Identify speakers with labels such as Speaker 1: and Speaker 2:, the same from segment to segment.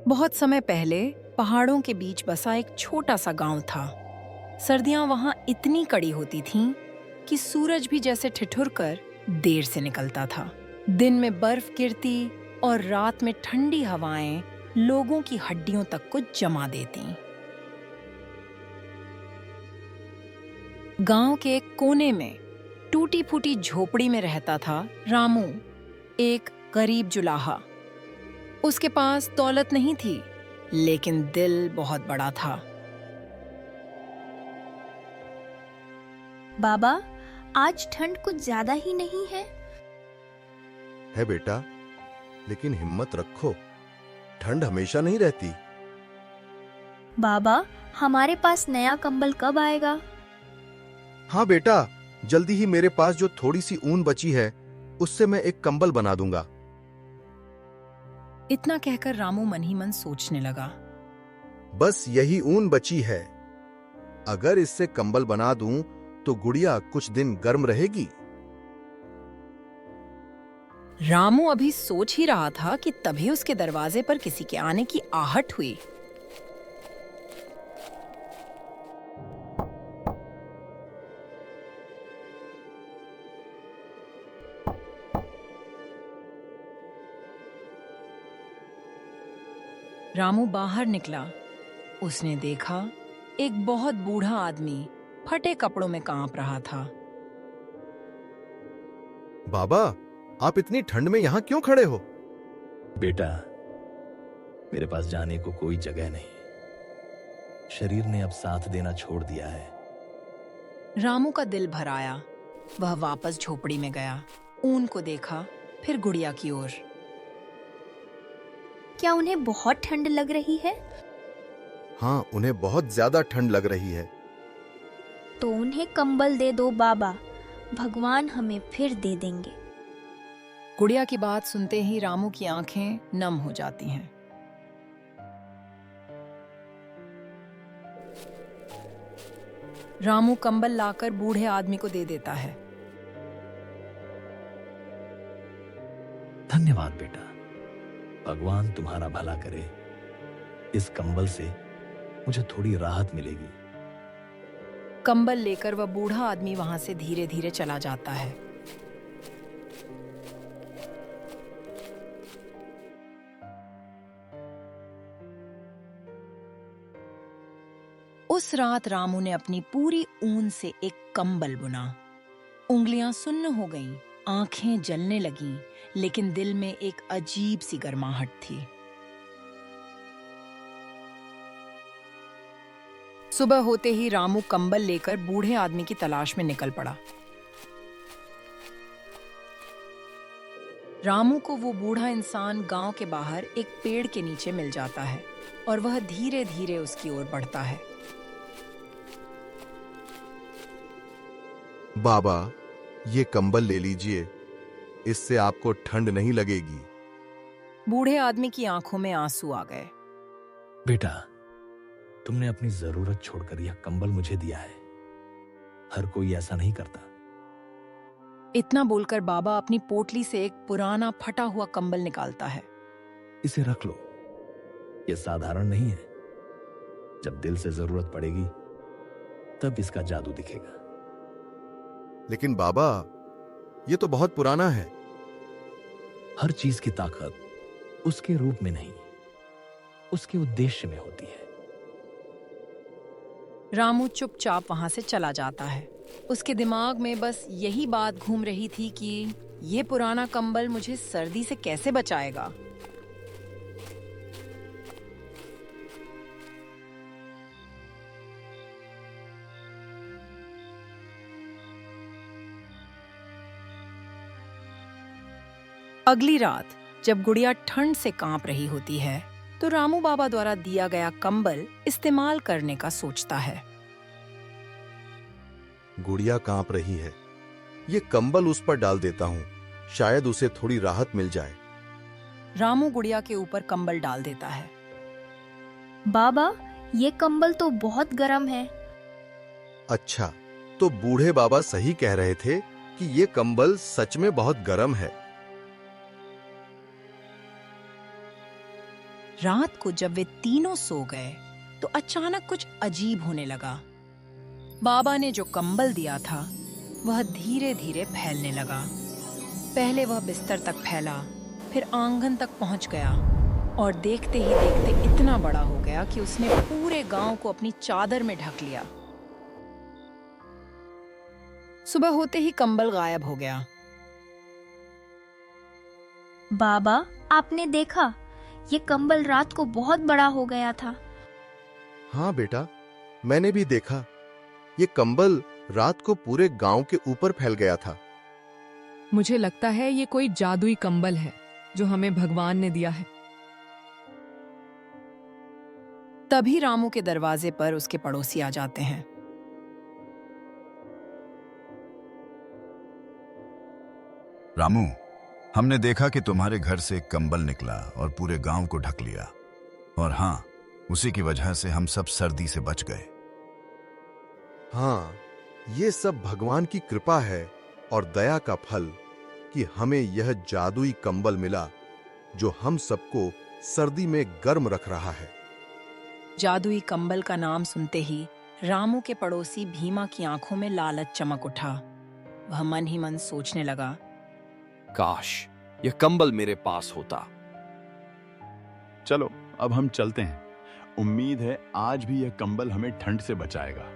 Speaker 1: बहुत समय पहले पहाड़ों के बीच बसा एक छोटा सा गांव था। सर्दियां वहां इतनी कड़ी होती थीं कि सूरज भी जैसे ठिठुर कर देर से निकलता था। दिन में बर्फ गिरती और रात में ठंडी हवाएं लोगों की हड्डियों तक को जमा देती। गांव के एक कोने में टूटी फूटी झोपड़ी में रहता था रामू, एक गरीब जुलाहा। उसके पास दौलत नहीं थी, लेकिन दिल बहुत बड़ा था।
Speaker 2: बाबा, आज ठंड कुछ ज्यादा ही नहीं है?
Speaker 3: है बेटा, लेकिन हिम्मत रखो, ठंड हमेशा नहीं रहती।
Speaker 2: बाबा, हमारे पास नया कंबल कब आएगा?
Speaker 3: हाँ बेटा, जल्दी ही मेरे पास जो थोड़ी सी ऊन बची है उससे मैं एक कंबल बना दूंगा।
Speaker 1: इतना कहकर रामू मन ही मन सोचने लगा।
Speaker 3: बस यही ऊन बची है, अगर इससे कंबल बना दूं तो गुड़िया कुछ दिन गर्म रहेगी।
Speaker 1: रामू अभी सोच ही रहा था कि तभी उसके दरवाजे पर किसी के आने की आहट हुई। रामू बाहर निकला। उसने देखा एक बहुत बूढ़ा आदमी फटे कपड़ों में कांप रहा था।
Speaker 3: बाबा, आप इतनी ठंड में यहाँ क्यों खड़े हो?
Speaker 4: बेटा, मेरे पास जाने को कोई जगह नहीं। शरीर ने अब साथ देना छोड़ दिया है।
Speaker 1: रामू का दिल भर आया। वह वापस झोपड़ी में गया, ऊन को देखा, फिर गुड़िया की ओर।
Speaker 2: क्या उन्हें बहुत ठंड लग रही है?
Speaker 3: हाँ, उन्हें बहुत ज्यादा ठंड लग रही है।
Speaker 2: तो उन्हें कंबल दे दो बाबा, भगवान हमें फिर दे देंगे।
Speaker 1: गुड़िया की बात सुनते ही रामू की आंखें नम हो जाती हैं। रामू कंबल लाकर बूढ़े आदमी को दे देता है।
Speaker 4: धन्यवाद बेटा, भगवान तुम्हारा भला करे। इस कंबल से मुझे थोड़ी राहत मिलेगी।
Speaker 1: कंबल लेकर वह बूढ़ा आदमी वहां से धीरे धीरे चला जाता है। उस रात रामू ने अपनी पूरी ऊन से एक कंबल बुना। उंगलियां सुन्न हो गईं, आंखें जलने लगीं, लेकिन दिल में एक अजीब सी गर्माहट थी। सुबह होते ही रामू कंबल लेकर बूढ़े आदमी की तलाश में निकल पड़ा। रामू को वो बूढ़ा इंसान गांव के बाहर एक पेड़ के नीचे मिल जाता है और वह धीरे धीरे उसकी ओर बढ़ता है।
Speaker 3: बाबा, ये कंबल ले लीजिए, इससे आपको ठंड नहीं लगेगी।
Speaker 1: बूढ़े आदमी की आंखों में आंसू आ गए।
Speaker 4: बेटा, तुमने अपनी जरूरत छोड़कर यह कंबल मुझे दिया है। हर कोई ऐसा नहीं करता।
Speaker 1: इतना बोलकर बाबा अपनी पोटली से एक पुराना फटा हुआ कंबल निकालता है।
Speaker 4: इसे रख लो, यह साधारण नहीं है। जब दिल से जरूरत पड़ेगी तब इसका जादू दिखेगा।
Speaker 3: लेकिन बाबा, ये तो बहुत पुराना है।
Speaker 4: हर चीज की ताकत उसके रूप में नहीं, उसके उद्देश्य में होती है।
Speaker 1: रामू चुपचाप वहां से चला जाता है। उसके दिमाग में बस यही बात घूम रही थी कि ये पुराना कंबल मुझे सर्दी से कैसे बचाएगा। अगली रात जब गुड़िया ठंड से कांप रही होती है, तो रामू बाबा द्वारा दिया गया कंबल इस्तेमाल करने का सोचता है।
Speaker 3: गुड़िया कांप रही है, ये कंबल उस पर डाल देता हूँ, शायद उसे थोड़ी राहत मिल जाए।
Speaker 1: रामू गुड़िया के ऊपर कंबल डाल देता है।
Speaker 2: बाबा, ये कंबल तो बहुत गर्म है।
Speaker 3: अच्छा, तो बूढ़े बाबा सही कह रहे थे कि ये कंबल सच में बहुत गर्म है।
Speaker 1: रात को जब वे तीनों सो गए तो अचानक कुछ अजीब होने लगा। बाबा ने जो कंबल दिया था वह धीरे धीरे फैलने लगा। पहले वह बिस्तर तक फैला, फिर आंगन तक पहुंच गया और देखते ही देखते इतना बड़ा हो गया कि उसने पूरे गांव को अपनी चादर में ढक लिया। सुबह होते ही कंबल गायब हो गया।
Speaker 2: बाबा, आपने देखा, ये कंबल रात को बहुत बड़ा हो गया था।
Speaker 3: हाँ बेटा, मैंने भी देखा। ये कंबल रात को पूरे गांव के ऊपर फैल गया था।
Speaker 5: मुझे लगता है ये कोई जादुई कंबल है जो हमें भगवान ने दिया है।
Speaker 1: तभी रामू के दरवाजे पर उसके पड़ोसी आ जाते हैं।
Speaker 6: रामू, हमने देखा कि तुम्हारे घर से एक कंबल निकला और पूरे गांव को ढक लिया। और हाँ, उसी की वजह से हम सब सर्दी से बच गए।
Speaker 3: हाँ, ये सब भगवान की कृपा है और दया का फल कि हमें यह जादुई कंबल मिला जो हम सबको सर्दी में गर्म रख रहा है।
Speaker 1: जादुई कंबल का नाम सुनते ही रामू के पड़ोसी भीमा की आंखों में लालच चमक उठा। वह मन ही मन सोचने लगा,
Speaker 7: काश यह कंबल मेरे पास होता।
Speaker 8: चलो अब हम चलते हैं। उम्मीद है आज भी यह कंबल हमें ठंड से बचाएगा।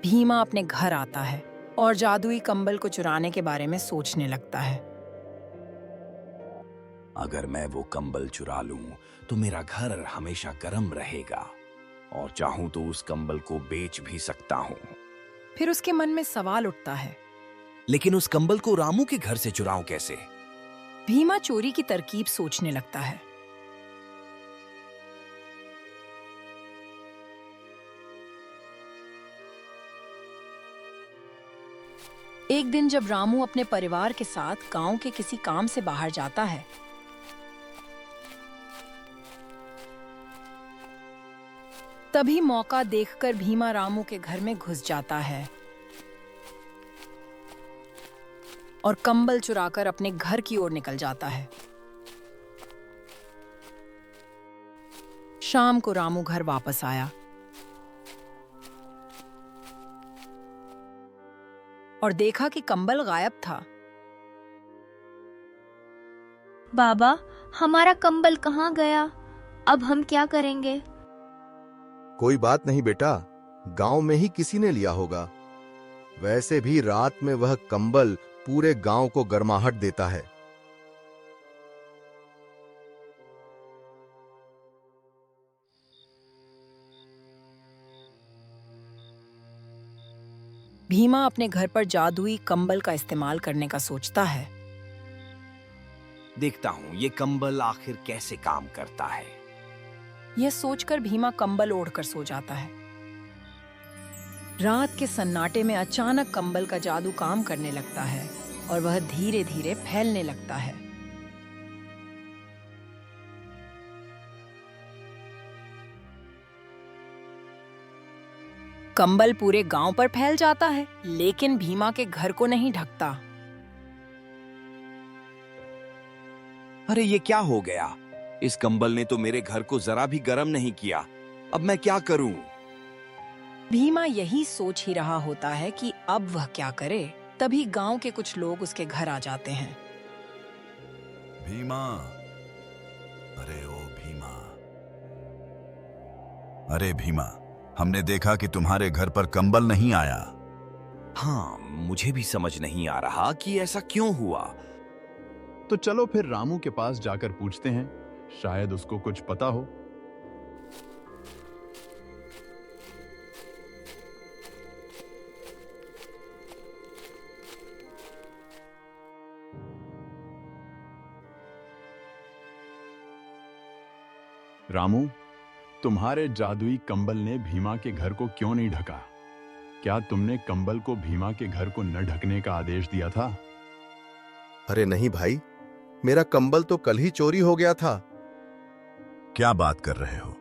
Speaker 1: भीमा अपने घर आता है और जादुई कंबल को चुराने के बारे में सोचने लगता है।
Speaker 7: अगर मैं वो कंबल चुरा लूं तो मेरा घर हमेशा गर्म रहेगा और चाहूं तो उस कंबल को बेच भी सकता हूं।
Speaker 1: फिर उसके मन में सवाल उठता है,
Speaker 7: लेकिन उस कंबल को रामू के घर से चुराऊं कैसे?
Speaker 1: भीमा चोरी की तरकीब सोचने लगता है। एक दिन जब रामू अपने परिवार के साथ गांव के किसी काम से बाहर जाता है, तभी मौका देखकर भीमा रामू के घर में घुस जाता है और कंबल चुराकर अपने घर की ओर निकल जाता है। शाम को रामू घर वापस आया और देखा कि कंबल गायब था।
Speaker 2: बाबा, हमारा कंबल कहाँ गया? अब हम क्या करेंगे?
Speaker 3: कोई बात नहीं बेटा, गांव में ही किसी ने लिया होगा। वैसे भी रात में वह कंबल पूरे गांव को गर्माहट देता है।
Speaker 1: भीमा अपने घर पर जादुई कंबल का इस्तेमाल करने का सोचता है।
Speaker 7: देखता हूं ये कंबल आखिर कैसे काम करता है।
Speaker 1: यह सोचकर भीमा कंबल ओढ़कर सो जाता है। रात के सन्नाटे में अचानक कंबल का जादू काम करने लगता है और वह धीरे धीरे फैलने लगता है। कंबल पूरे गांव पर फैल जाता है, लेकिन भीमा के घर को नहीं ढकता।
Speaker 7: अरे ये क्या हो गया? इस कंबल ने तो मेरे घर को जरा भी गर्म नहीं किया। अब मैं क्या करूं?
Speaker 1: भीमा यही सोच ही रहा होता है कि अब वह क्या करे। तभी गांव के कुछ लोग उसके घर आ जाते हैं।
Speaker 6: भीमा, अरे ओ भीमा, अरे भीमा, हमने देखा कि तुम्हारे घर पर कंबल नहीं आया।
Speaker 7: हाँ, मुझे भी समझ नहीं आ रहा कि ऐसा क्यों हुआ।
Speaker 8: तो चलो फिर रामू के पास जाकर पूछते हैं, शायद उसको कुछ पता हो। रामू, तुम्हारे जादुई कंबल ने भीमा के घर को क्यों नहीं ढका? क्या तुमने कंबल को भीमा के घर को न ढकने का आदेश दिया था?
Speaker 3: अरे नहीं भाई, मेरा कंबल तो कल ही चोरी हो गया था।
Speaker 6: क्या बात कर रहे हो?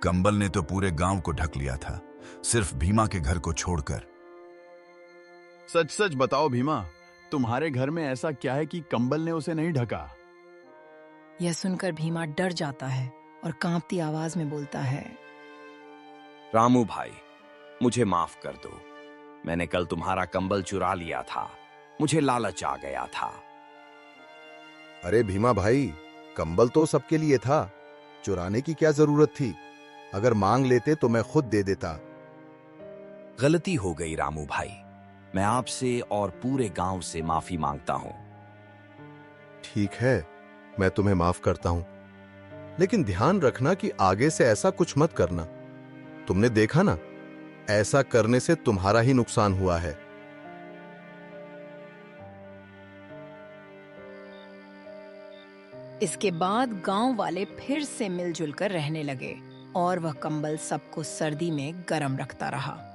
Speaker 6: कंबल ने तो पूरे गांव को ढक लिया था, सिर्फ भीमा के घर को छोड़कर।
Speaker 8: सच सच बताओ भीमा, तुम्हारे घर में ऐसा क्या है कि कंबल ने उसे नहीं ढका?
Speaker 1: यह सुनकर भीमा डर जाता है और कांपती आवाज में बोलता है,
Speaker 7: रामू भाई, मुझे माफ कर दो। मैंने कल तुम्हारा कंबल चुरा लिया था, मुझे लालच आ गया था।
Speaker 3: अरे भीमा भाई, कंबल तो सबके लिए था, चुराने की क्या जरूरत थी? अगर मांग लेते तो मैं खुद दे देता।
Speaker 7: गलती हो गई रामू भाई, मैं आपसे और पूरे गांव से माफी मांगता हूं।
Speaker 3: ठीक है, मैं तुम्हें माफ करता हूं, लेकिन ध्यान रखना कि आगे से ऐसा कुछ मत करना। तुमने देखा ना, ऐसा करने से तुम्हारा ही नुकसान हुआ है।
Speaker 1: इसके बाद गांव वाले फिर से मिलजुल कर रहने लगे और वह कंबल सबको सर्दी में गर्म रखता रहा।